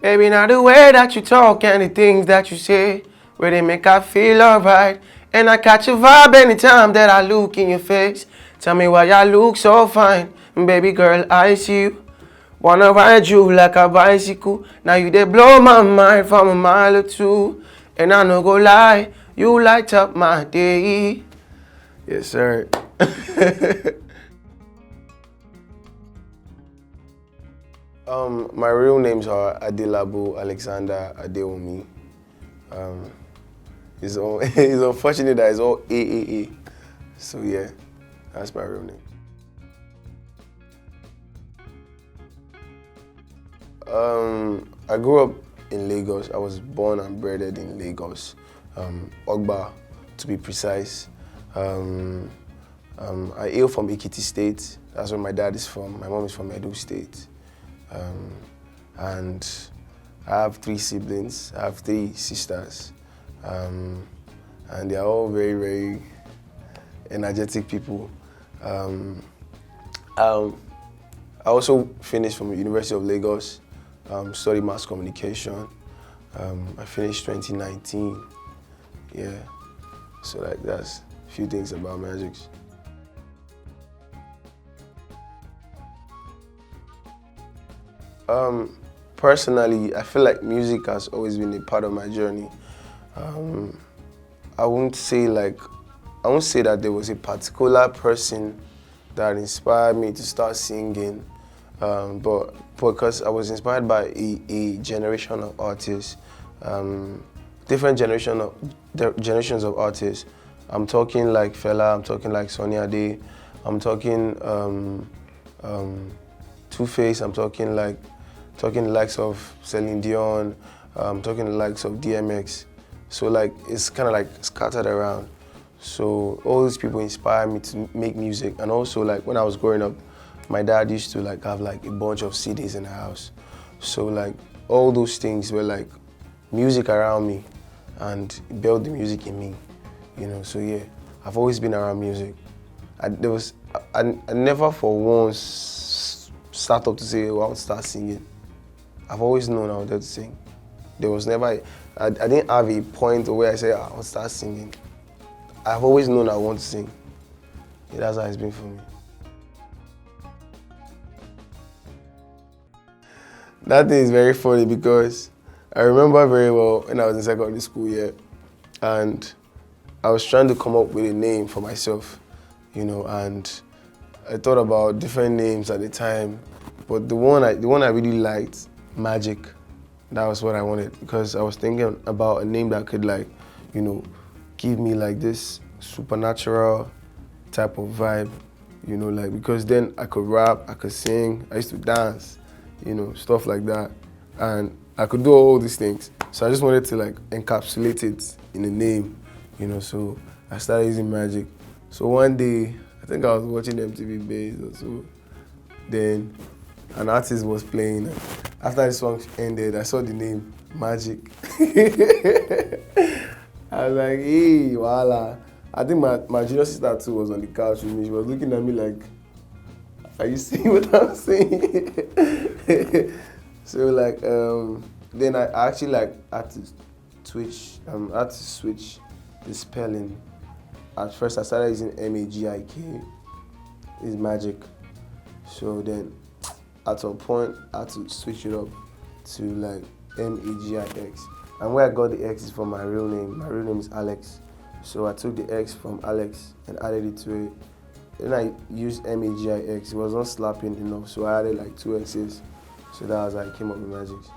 Baby, now the way that you talk and the things that you say, where they make I feel alright. And I catch a vibe anytime that I look in your face. Tell me why I look so fine. Baby girl, I see you. Wanna ride you like a bicycle. Now you they blow my mind from a mile or two. And I no go lie, you light up my day. Yes, sir. My real names are Adelabu Alexander Adewumi. It's unfortunate that it's all AAA. So yeah, that's my real name. I grew up in Lagos. I was born and bred in Lagos, Ogba to be precise. I hail from Ekiti State. That's where my dad is from. My mom is from Edo State. And I have 3 siblings. I have 3 sisters. And they are all very, very energetic people. I also finished from the University of Lagos, studied mass communication. I finished 2019. Yeah, so like that's a few things about Magixx. Personally, I feel like music has always been a part of my journey. I won't say that there was a particular person that inspired me to start singing, but because I was inspired by a generation of artists, different generations of artists. I'm talking like Fela, I'm talking like Sonny Ade, I'm talking Two-Face, I'm talking the likes of Celine Dion, talking the likes of DMX. So like it's kind of like scattered around. So all these people inspire me to make music. And also like when I was growing up, my dad used to like have like a bunch of CDs in the house. So like all those things were like music around me and built the music in me, you know. So yeah, I've always been around music. I never for once start up to say, oh, I want to start singing. I've always known I wanted to sing. There was never, I didn't have a point where I said, I want to start singing. I've always known I want to sing. Yeah, that's how it's been for me. That thing is very funny because I remember very well when I was in secondary school, yeah, and I was trying to come up with a name for myself, you know, and I thought about different names at the time, but the one I really liked, Magic. That was what I wanted because I was thinking about a name that could like, you know, give me like this supernatural type of vibe, you know, like because then I could rap, I could sing, I used to dance, you know, stuff like that, and I could do all these things. So I just wanted to like encapsulate it in a name, you know. So I started using Magic. So one day, I think I was watching MTV Base or so. Then an artist was playing. After the song ended, I saw the name Magic. I was like, hey, voila. I think my junior sister too was on the couch with me. She was looking at me like, are you seeing what I'm saying? So like, then I actually like had to switch the spelling. At first I started using M-A-G-I-K, it's Magic. So then at some point I had to switch it up to like M-A-G-I-X. And where I got the X is from my real name. My real name is Alex. So I took the X from Alex and added it to it. Then I used M-A-G-I-X. It was not slapping enough, so I added like 2 X's. So that was how I came up with Magixx.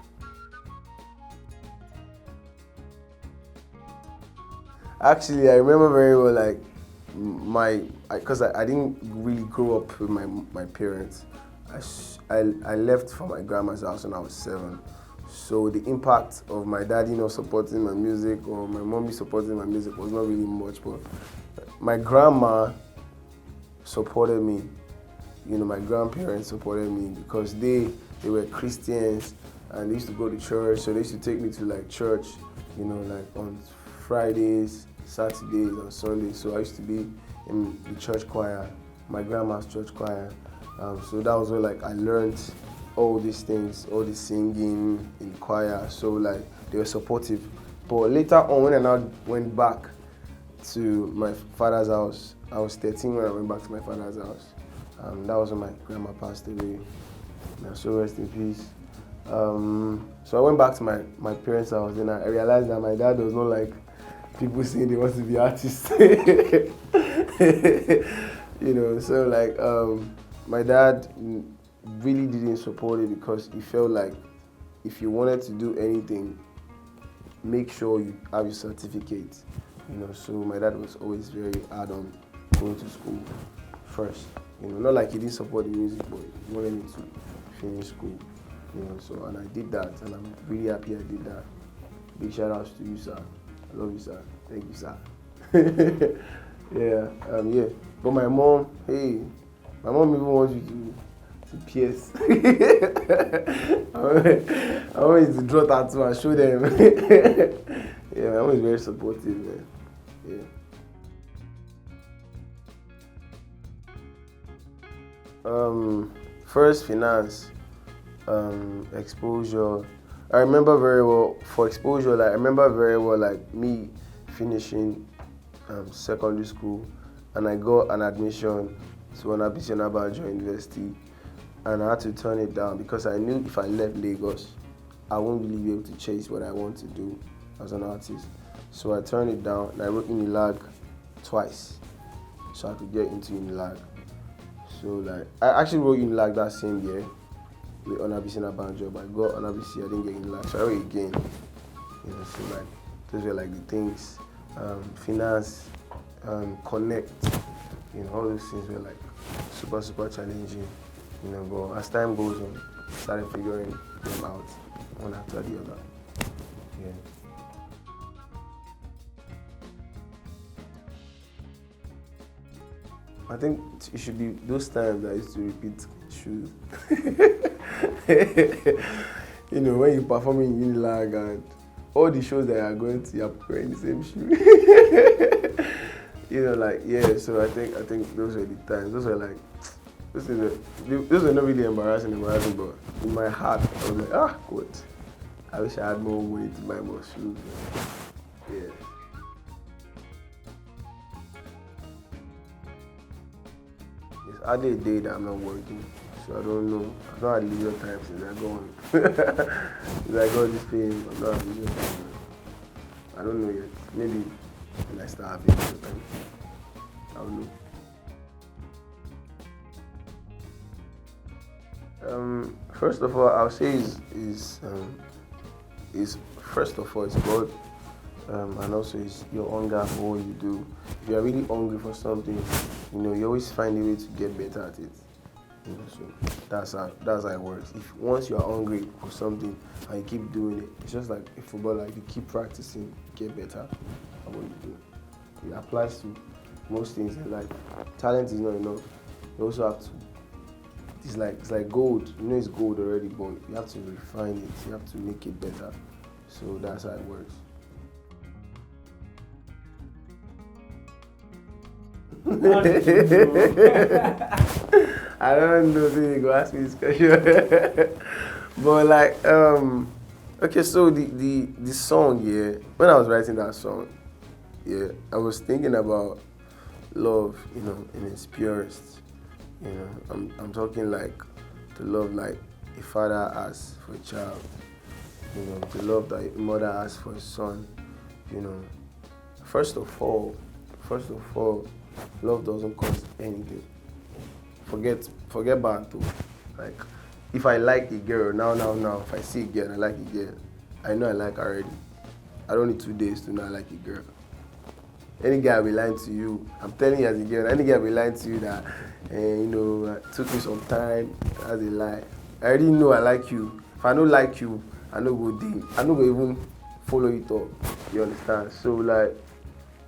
Actually, I remember very well, like, because I didn't really grow up with my parents. I left for my grandma's house when I was 7. So the impact of my daddy not supporting my music or my mommy supporting my music was not really much, but my grandma supported me. You know, my grandparents supported me because they were Christians and they used to go to church, so they used to take me to like church, you know, like on Fridays, Saturdays, and Sundays. So I used to be in the church choir, my grandma's church choir. So that was where like I learned all these things, all the singing in choir, so like they were supportive. But later on, when I now went back to my father's house, I was 13 when I went back to my father's house. That was when my grandma passed away. So rest in peace. So I went back to my parents' house, and I realized that my dad does not like people saying they want to be artists. You know, so like my dad really didn't support it because he felt like if you wanted to do anything, make sure you have your certificate. You know, so my dad was always very hard on going to school first. You know, not like he didn't support the music, but he wanted me to finish school. You know, so and I did that, and I'm really happy I did that. Big shout outs to you, sir. I love you, sir. Thank you, sir. Yeah. But my mom even wants you to pierce. I want you to draw tattoo and show them. Yeah, my mom is very supportive, man. Yeah. First, finance, exposure. I remember very well for exposure. Like I remember very well, like me finishing secondary school, and I got an admission to Onabisi Onabanjo University, and I had to turn it down because I knew if I left Lagos, I won't really be able to chase what I want to do as an artist. So I turned it down, and I wrote Unilag twice, so I could get into Unilag. So like I actually wrote Unilag that same year with Onabisi Onabanjo, but I got Onabisi, I didn't get Unilag, so I wrote again. You know, so like those were like the things. Finance, connect, you know, all those things were like super challenging, you know, but as time goes on, I started figuring them out one after the other. Yeah. I think it should be those times I used to repeat shoes. You know, when you perform in Unilag and all the shows that you are going to, you're wearing the same shoe. You know, like, yeah, so I think those were the times. Those were like, those were not really embarrassing, but in my heart, I was like, God, I wish I had more money to buy more shoes. Yeah. It's hardly a day that I'm not working, so I don't know. I've not had leisure time since I got on. Since I got this fame, I've not had leisure time. I don't know yet. Maybe when I start having leisure time. I don't know. First of all, I'll say is first of all, it's God, and also it's your hunger for what you do. If you're really hungry for something, you know, you always find a way to get better at it. You know, so that's how it works. If once you're hungry for something and you keep doing it, it's just like a footballer. If you keep practicing, you get better at what you do. It applies to most things in life. Talent is not enough. You also have to. It's like gold. You know it's gold already, but you have to refine it. You have to make it better. So that's how it works. I don't know if you go ask me this question. But like, okay, so the song, yeah, when I was writing that song, yeah, I was thinking about love, you know, in its purest. You know, I'm talking like the love like a father has for a child, you know, the love that a mother has for a son, you know. First of all, love doesn't cost anything. Forget bad too. Like, if I like a girl now, if I see a girl and I like a girl, I know I like her already. I don't need 2 days to know I like a girl. Any guy will be lying to you. I'm telling you as a girl, any guy will be lying to you that, you know, it took me some time, that's a lie. I already know I like you. If I don't like you, I don't go deep. I don't go even follow it up. You understand? So like,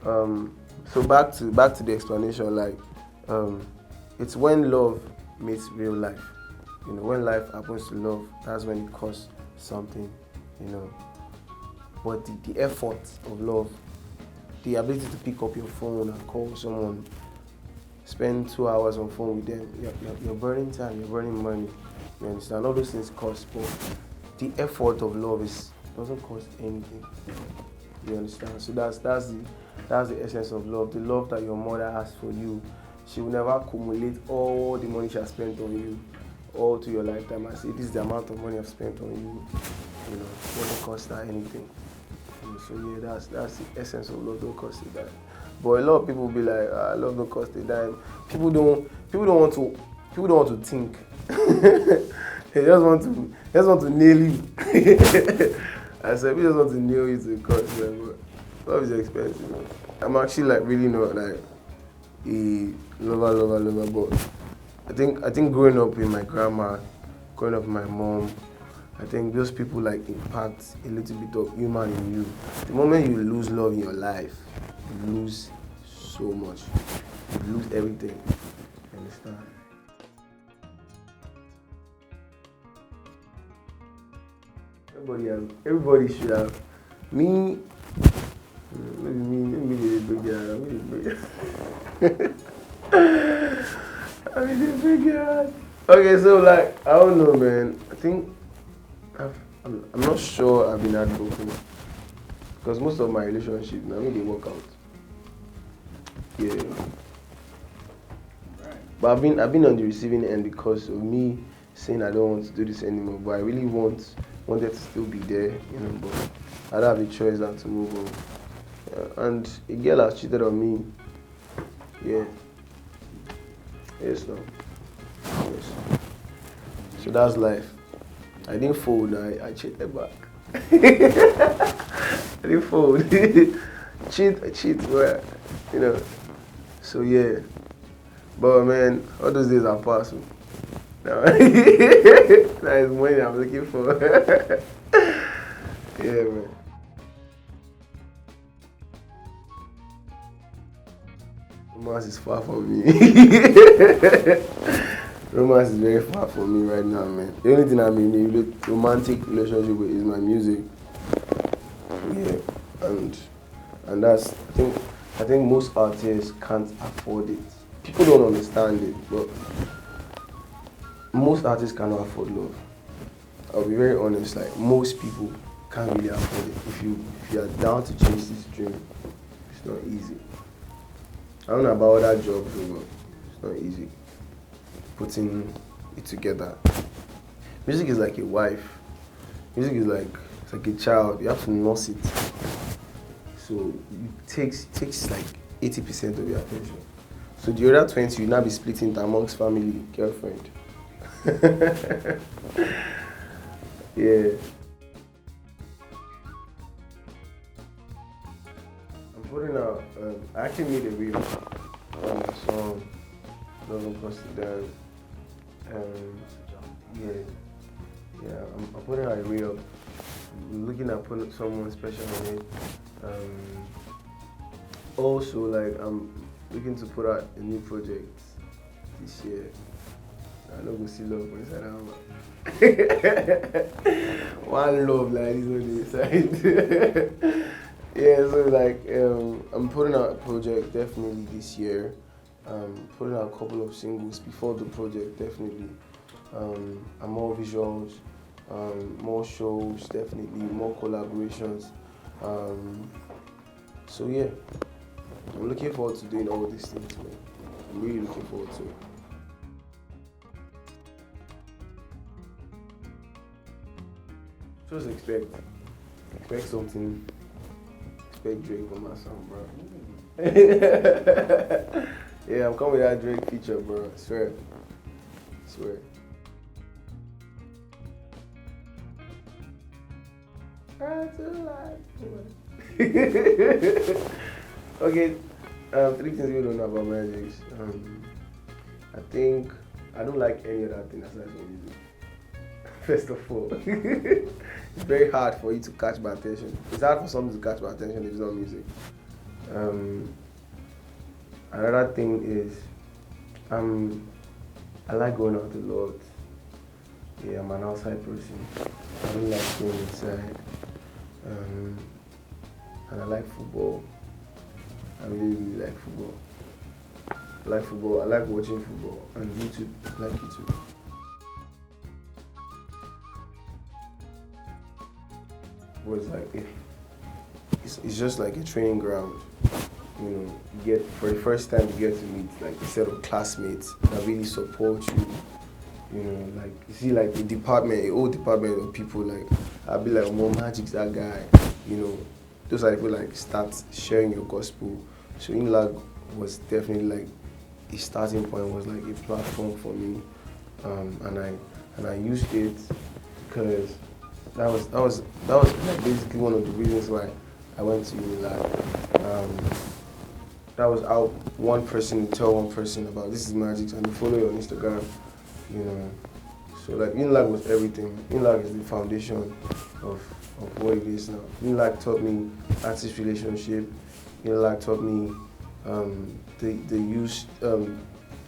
so back to the explanation, like, it's when love meets real life. You know, when life happens to love, that's when it costs something, you know. But the effort of love, the ability to pick up your phone and call someone, spend 2 hours on phone with them, you're burning time, you're burning money, You understand? All those things cost, but the effort of love doesn't cost anything. You understand? So that's the essence of love. The love that your mother has for you. She will never accumulate all the money she has spent on you, all to your lifetime. I say this is the amount of money I've spent on you. You know, it doesn't cost her anything. So yeah, that's the essence of love. Don't cost a dime. But a lot of people will be like, love don't cost a dime. People don't want to think. They just want to nail you. I said we just want to nail you to the cost, but love is expensive. Man. I'm actually like really not like a lover, but I think growing up with my grandma, growing up with my mom, I think those people like impact a little bit of human in you. The moment you lose love in your life, you lose so much. You lose everything. You understand? Everybody should have. Me, maybe the big guy. I mean the big guy. Okay, so like I don't know, man. I think I'm not sure I've been heartbroken because most of my relationships, I mean, they work out. Yeah. Right. But I've been on the receiving end because of me saying I don't want to do this anymore. But I really wanted to still be there, you know. But I don't have a choice than to move on. And a girl has cheated on me. Yeah. Yes, no. Yes. So that's life. I didn't fold, I cheated back. I didn't fold. cheat, well, you know. So yeah. But man, all those days are past. Now, that is money I'm looking for. Yeah, man. Romance is far from me. Romance is very far from me right now, man. The only thing I'm in a romantic relationship with is my music. Yeah, and that's I think most artists can't afford it. People don't understand it, but most artists cannot afford love. I'll be very honest. Like most people can't really afford it. If you are down to chase this dream, it's not easy. I don't know about other jobs, but it's not easy. Putting it together. Music is like a wife. Music is like it's like a child. You have to nurse it. So it takes like 80% of your attention. So the other 20 you now be splitting it amongst family, girlfriend. Yeah. I'm putting out. I actually made a reel on my song. Doesn't cost a dime. Yeah. I'm putting out a reel. I'm looking at putting someone special on it. Also, like I'm looking to put out a new project this year. I don't go see love inside out. One love like this on the side. Yeah, so like I'm putting out a project definitely this year. Putting out a couple of singles before the project definitely. And more visuals, more shows definitely, more collaborations. So yeah, I'm looking forward to doing all these things, man. I'm really looking forward to it. Just expect something. Expect Drake on my song, bro. Yeah, I'm coming with that Drake feature, bro. I swear. Okay, 3 things you don't know about Magixx. I think I don't like any other thing aside from music. First of all, it's very hard for you to catch my attention. It's hard for someone to catch my attention if it's not music. Another thing is, I like going out a lot. Yeah, I'm an outside person. I don't like staying inside. And I like football. I really like football. I like watching football and YouTube. I like YouTube. was like it's just like a training ground. You know, you get for the first time you get to meet like a set of classmates that really support you. You know, like you see like a whole department of people like I'll be like, oh, Magixx, that guy. You know, those are people like start sharing your gospel. So Inlag was definitely like a starting point, was like a platform for me, and I used it because that was like basically one of the reasons why I went to Inlag. That was how one person tell one person about this is Magixx and they follow you on Instagram, you know. So like Inlag was everything. Inlag is the foundation of what it is now. Inlag taught me artist relationship. Inlag taught me the use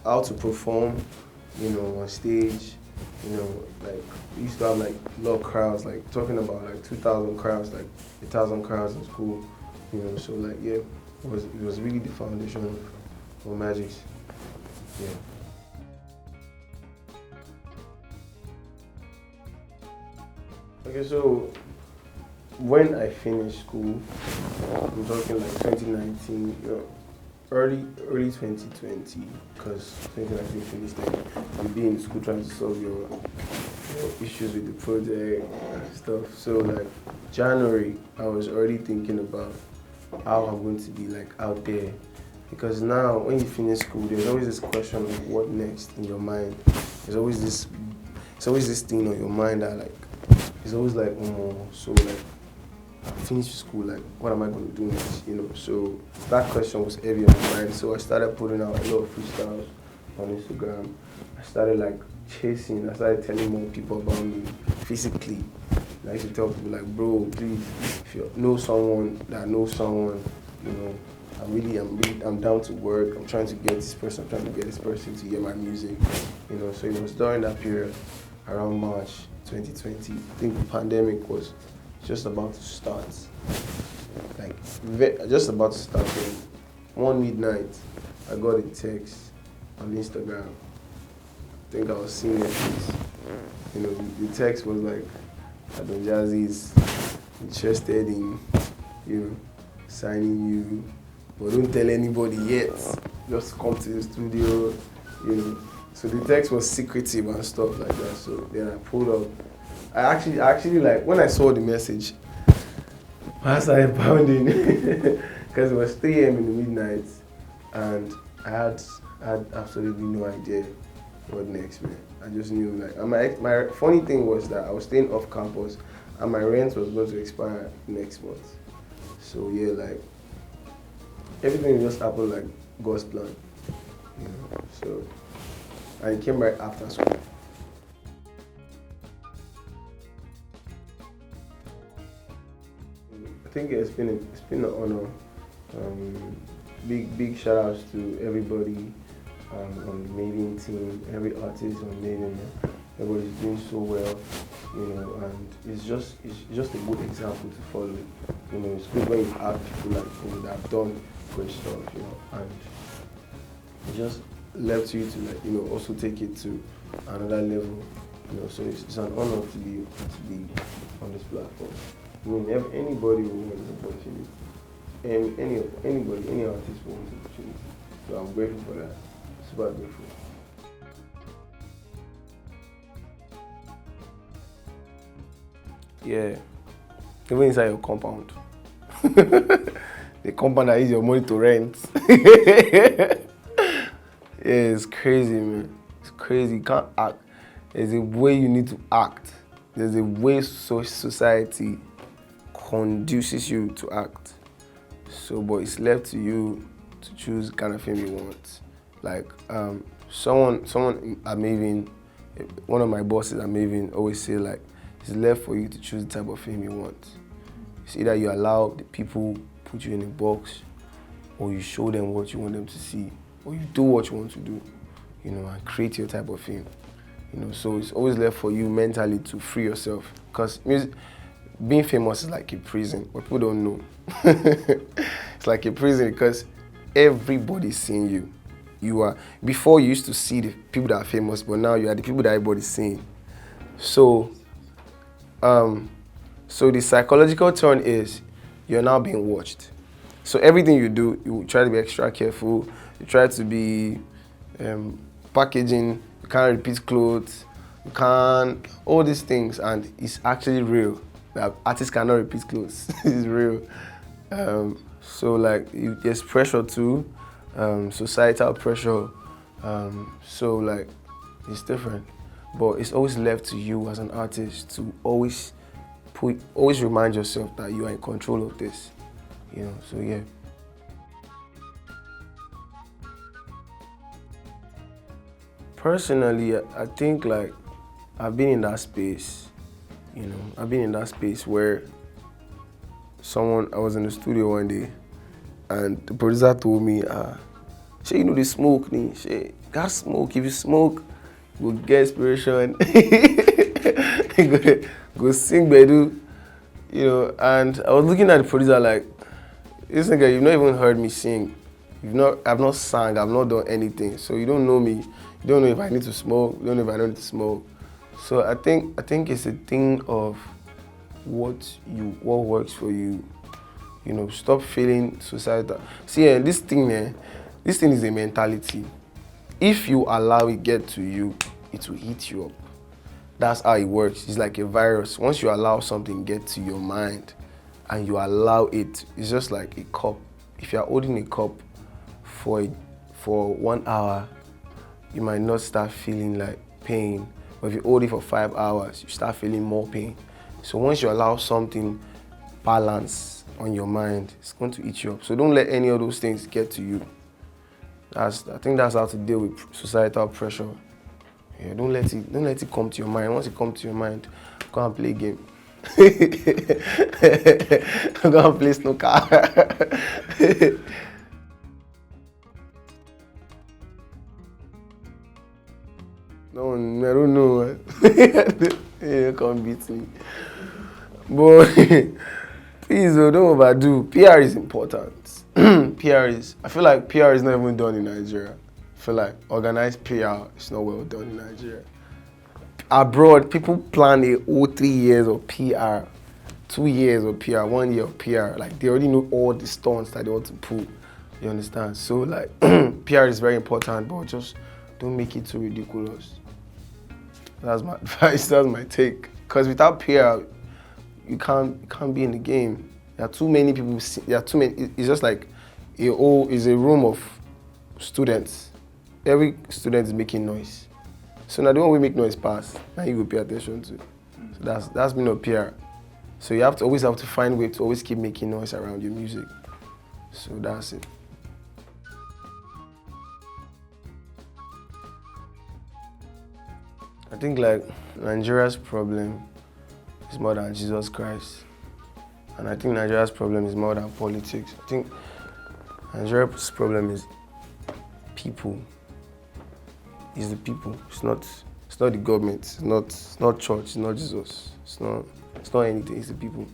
how to perform, you know, on stage. You know, like we used to have like a lot of crowds, like talking about like 2,000 crowds, like 1,000 crowds in school. You know, so like yeah. It was really the foundation of Magixx. Yeah. Okay, so when I finished school, I'm talking like 2019, you know, early 2020, because 2019 finished, like you be in school trying to solve your issues with the project and stuff. So like January, I was already thinking about how I'm going to be like out there, because now when you finish school there's always this question of what next in your mind. There's always this thing on your mind that like it's always like so like I'm finished school, like what am I going to do next, you know. So that question was heavy on my mind, so I started putting out a lot of freestyles on Instagram. I started like I started telling more people about me physically. I used to tell people like, bro, please, if you know someone that knows someone, you know, I'm down to work. I'm trying to get this person to hear my music, you know. So it was during that period, around March 2020. I think the pandemic was just about to start, like just about to start. One midnight, I got a text on Instagram. I think I was seeing it. You know, the text was like, Jazzy is interested in, you know, signing you, but don't tell anybody yet. Just come to the studio, you know. So the text was secretive and stuff like that. So then I pulled up. I actually like when I saw the message, I started pounding because it was 3 a.m. in the midnight, and I had absolutely no idea what next, man. I just knew, like, and my funny thing was that I was staying off campus and my rent was going to expire next month. So yeah, like, everything just happened like God's plan, you know. So, and it came right after school. I think it's been an honor. Big shout outs to everybody on the Mavin team, every artist on Mavin. Everybody's doing so well, you know, and it's just a good example to follow. You know, it's good when you have people like you that have done great stuff, you know, and it's just left to you to, like, you know, also take it to another level, you know. So it's an honor to be on this platform. I mean, anybody will want this opportunity, and any artist will want this opportunity. So I'm grateful for that. Super grateful. Yeah, even inside your compound. The compound that is your money to rent. Yeah, it's crazy, man. It's crazy. You can't act. There's a way you need to act. There's a way society conduces you to act. So, but it's left to you to choose the kind of fame you want. Like, someone at Mavin, one of my bosses at Mavin always say, like, it's left for you to choose the type of fame you want. It's either you allow the people put you in a box, or you show them what you want them to see, or you do what you want to do, you know, and create your type of fame. You know, so it's always left for you mentally to free yourself. Because being famous is like a prison, but people don't know. It's like a prison because everybody's seeing you. Before you used to see the people that are famous, but now you are the people that everybody's seeing. So So the psychological turn is you're now being watched. So everything you do, you try to be extra careful. You try to be packaging. You can't repeat clothes. You can't all these things, and it's actually real. That artists cannot repeat clothes. It's real. So like there's pressure too, societal pressure. So like it's different, but it's always left to you as an artist to always remind yourself that you are in control of this. You know. So yeah. Personally, I think like I've been in that space. You know, I've been in that space where I was in the studio one day, and the producer told me, "Shay, you know the smoke, ni? Shay, got smoke. If you smoke, we'll get inspiration. go sing, bedu." You know, and I was looking at the producer like, "This nigga, you've not even heard me sing. I've not sang. I've not done anything. So you don't know me. You don't know if I need to smoke. You don't know if I don't need to smoke." So I think it's a thing of what works for you. You know, stop feeling societal. See, this thing is a mentality. If you allow it get to you, it will eat you up. That's how it works. It's like a virus. Once you allow something get to your mind and you allow it, it's just like a cup. If you're holding a cup for 1 hour, you might not start feeling like pain. But if you hold it for 5 hours, you start feeling more pain. So once you allow something balance on your mind, it's going to eat you up. So don't let any of those things get to you. I think that's how to deal with societal pressure. Yeah, don't let it come to your mind. Once it comes to your mind, go and play a game. Go and play snooker. No, I don't know. You can't beat me. But please, don't overdo. PR is important. I feel like PR is not even done in Nigeria. I feel like organized PR is not well done in Nigeria. Abroad, people plan a whole 3 years of PR, 2 years of PR, 1 year of PR. Like they already know all the stunts that they want to pull. You understand? So like PR is very important, but just don't make it too ridiculous. That's my advice. That's my take. Because without PR, you can't be in the game. There are too many people. There are too many. It's just like it's a room of students. Every student is making noise. So now the one we make noise pass, now you will pay attention to. So that's been a PR. So you always have to find a way to always keep making noise around your music. So that's it. I think like Nigeria's problem is more than Jesus Christ. And I think Nigeria's problem is more than politics. I think Nigeria's problem is people. It's the people. It's not the government. It's not church. It's not Jesus. It's not anything. It's the people.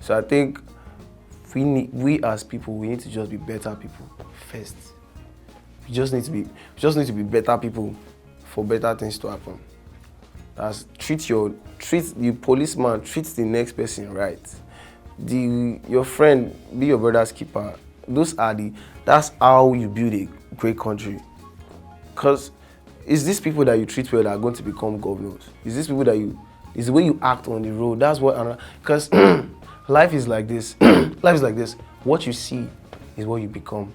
So I think we as people, we need to just be better people first. We just need to be better people for better things to happen. Treat the policeman, treat the next person right. Your friend, be your brother's keeper. That's how you build a great country. Because it's these people that you treat well that are going to become governors. It's these people it's the way you act on the road. That's what, because life is like this. Life is like this. What you see is what you become.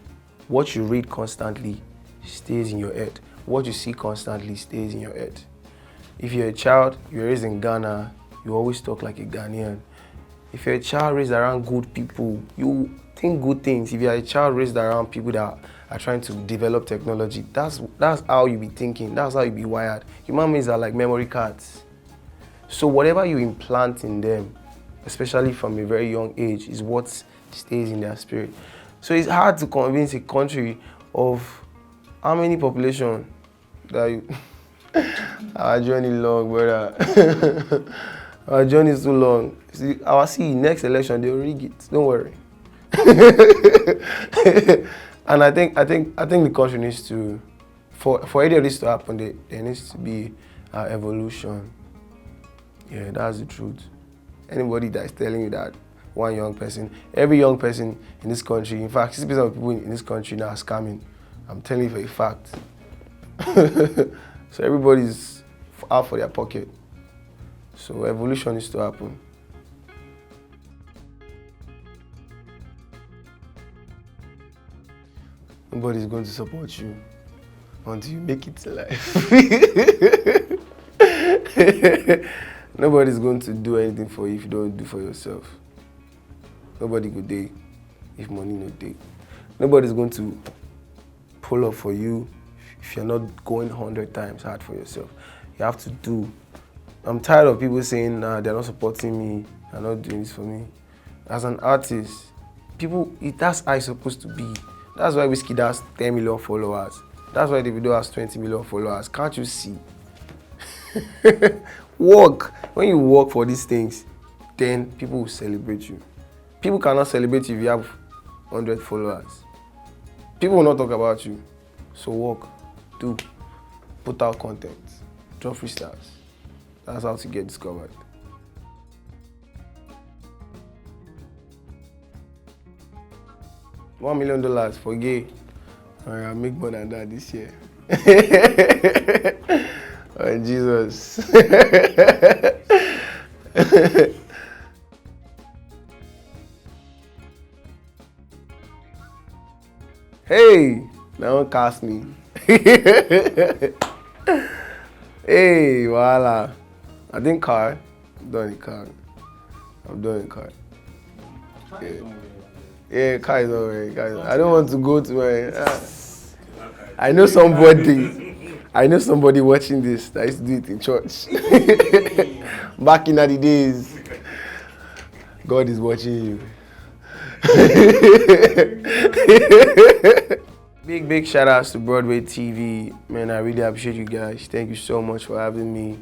What you read constantly stays in your head. What you see constantly stays in your head. If you're a child, you're raised in Ghana, you always talk like a Ghanaian. If you're a child raised around good people, you think good things. If you're a child raised around people that are trying to develop technology, that's how you be thinking, that's how you be wired. Human beings are like memory cards. So whatever you implant in them, especially from a very young age, is what stays in their spirit. So it's hard to convince a country of how many population that you... Our journey long, brother. Our journey is too long. See, next election they'll rig it. Don't worry. And I think the country needs to, for any of this to happen, there needs to be evolution. Yeah, that's the truth. Anybody that is telling you that one young person, every young person in this country, in fact, 60% of people in this country now are scamming. I'm telling you for a fact. So everybody's out for their pocket. So evolution needs to happen. Nobody's going to support you until you make it to life. Nobody's going to do anything for you if you don't do for yourself. Nobody go day if money no day. Nobody's going to pull up for you if you're not going 100 times hard for yourself. You have to do. I'm tired of people saying, nah, they're not supporting me, they're not doing this for me. As an artist, people, that's how it's supposed to be. That's why Whiskey has 10 million followers. That's why Davido has 20 million followers. Can't you see? Work. When you work for these things, then people will celebrate you. People cannot celebrate you if you have 100 followers. People will not talk about you. So work, do, put out content, drop freestyles. That's how to get discovered. $1 million for gay. I'll make more than that this year. Oh, Jesus. Hey, now don't cast me. Hey, voila. I think car. I'm done in car. I'm done in car. Yeah. Yeah, car is alright. I don't want to go to my. I know somebody watching this that used to do it in church. Back in the days. God is watching you. Big shout outs to Broadway TV. Man, I really appreciate you guys. Thank you so much for having me.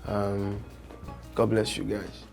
God bless you guys.